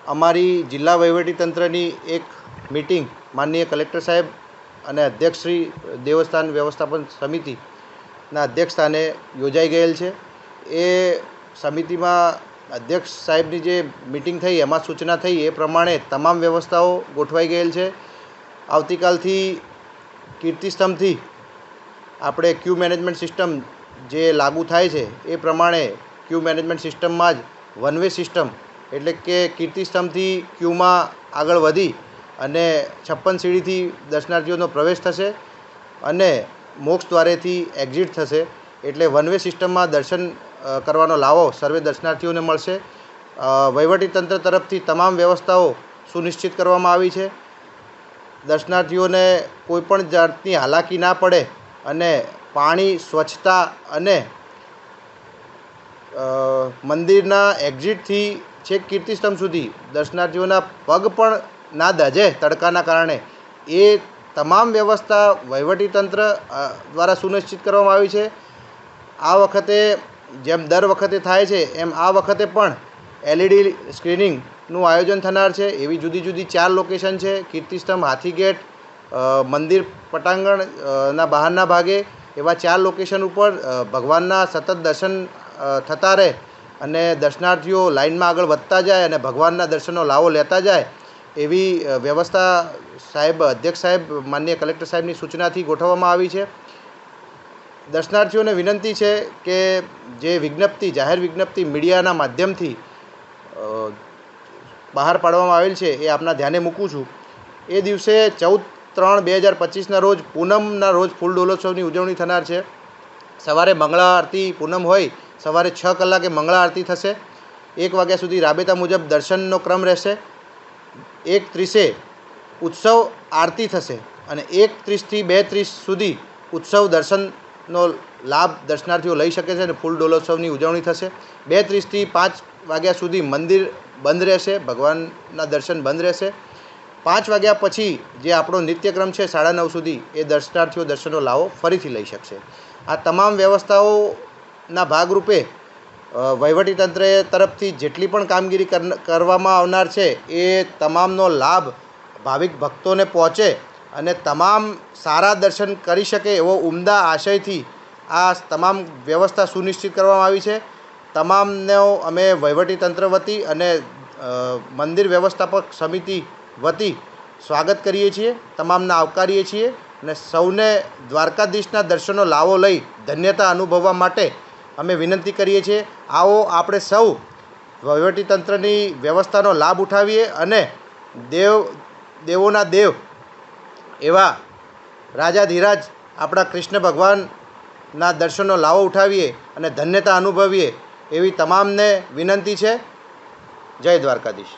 અમારી જિલ્લા વહીવટીતંત્રની એક મીટિંગ માનનીય કલેક્ટર સાહેબ અને અધ્યક્ષ શ્રી દેવસ્થાન વ્યવસ્થાપન સમિતિના અધ્યક્ષ સ્થાને યોજાઈ ગયેલ છે। એ સમિતિમાં અધ્યક્ષ સાહેબની જે મીટિંગ થઈ એમાં સૂચના થઈ એ પ્રમાણે તમામ વ્યવસ્થાઓ ગોઠવાઈ ગયેલ છે। આવતીકાલથી કીર્તિસ્તંભથી આપણે ક્યુ મેનેજમેન્ટ સિસ્ટમ જે લાગુ થાય છે એ પ્રમાણે ક્યુ મેનેજમેન્ટ સિસ્ટમમાં જ વન વે સિસ્ટમ એટલે કે કીર્તિસ્તંભથી ક્યુમાં આગળ વધી અને 56 સીડીથી દર્શનાર્થીઓનો પ્રવેશ થશે અને મોક્ષ દ્વારેથી એક્ઝિટ થશે। એટલે વન વે સિસ્ટમમાં દર્શન કરવાનો લાવો સર્વે દર્શનાર્થીઓને મળશે। વહીવટીતંત્ર તરફથી તમામ વ્યવસ્થાઓ સુનિશ્ચિત કરવામાં આવી છે। દર્શનાર્થીઓને કોઈપણ જાતની હાલાકી ના પડે અને પાણી, સ્વચ્છતા અને મંદિરના એક્ઝિટથી છેક કીર્તિસ્તંભ સુધી દર્શનાર્થીઓના પગ પણ ના દાઝે તડકાના કારણે એ તમામ વ્યવસ્થા વહીવટીતંત્ર દ્વારા સુનિશ્ચિત કરવામાં આવી છે। આ વખતે જેમ દર વખતે થાય છે એમ આ વખતે પણ LED સ્ક્રીનિંગનું આયોજન થનાર છે। એવી જુદી જુદી 4 લોકેશન છે। કીર્તિસ્તંભ, હાથીગેટ, મંદિર પટાંગણના બહારના ભાગે એવા 4 લોકેશન ઉપર ભગવાનના સતત દર્શન થતા રહે અને દર્શનાર્થીઓ લાઇનમાં આગળ વધતા જાય અને ભગવાનના દર્શનનો લાવો લેતા જાય એવી વ્યવસ્થા અધ્યક્ષ સાહેબ માનનીય કલેક્ટર સાહેબની સૂચનાથી ગોઠવવામાં આવી છે। દર્શનાર્થીઓને વિનંતી છે કે જે વિજ્ઞપ્તિ, જાહેર વિજ્ઞપ્તિ મીડિયાના માધ્યમથી બહાર પાડવામાં આવેલ છે એ આપના ધ્યાને મૂકું છું। એ દિવસે 14/3/2025ના રોજ પૂનમના રોજ ફૂલ ડોલોત્સવની ઉજવણી થનાર છે। સવારે મંગળા આરતી, પૂનમ હોય સવારે 6 કલાકે મંગળા આરતી થશે। 1 વાગ્યા સુધી રાબેતા મુજબ દર્શનનો ક્રમ રહેશે। 1:30 ઉત્સવ આરતી થશે અને 1:30થી 2:30 સુધી ઉત્સવ દર્શનનો લાભ દર્શનાર્થીઓ લઈ શકે છે અને ફૂલ ડોલોત્સવની ઉજવણી થશે। 2:30થી 5 વાગ્યા સુધી મંદિર બંધ રહેશે, ભગવાનના દર્શન બંધ રહેશે। 5 વાગ્યા પછી જે આપણો નિત્યક્રમ છે 9:30 સુધી એ દર્શનાર્થીઓ દર્શનનો લાવો ફરીથી લઈ શકશે। આ તમામ વ્યવસ્થાઓના ભાગરૂપે વહીવટીતંત્ર તરફથી જેટલી પણ કામગીરી કરવામાં આવનાર છે એ તમામનો લાભ ભાવિક ભક્તોને પહોંચે અને તમામ સારા દર્શન કરી શકે એવો ઉમદા આશયથી આ તમામ વ્યવસ્થા સુનિશ્ચિત કરવામાં આવી છે। તમામનો અમે વહીવટીતંત્ર વતી અને મંદિર વ્યવસ્થાપક સમિતિ વતી સ્વાગત કરીએ છીએ, તમામને આવકારીએ છીએ અને સૌને દ્વારકાધીશના દર્શનનો લાવો લઈ ધન્યતા અનુભવવા માટે અમે વિનંતી કરીએ છીએ। આવો આપણે સૌ વહીવટીતંત્રની વ્યવસ્થાનો લાભ ઉઠાવીએ અને દેવોના દેવ એવા રાજાધિરાજ આપણા કૃષ્ણ ભગવાનના દર્શનનો લાવો ઉઠાવીએ અને ધન્યતા અનુભવીએ એવી તમામને વિનંતી છે। જય દ્વારકાધીશ।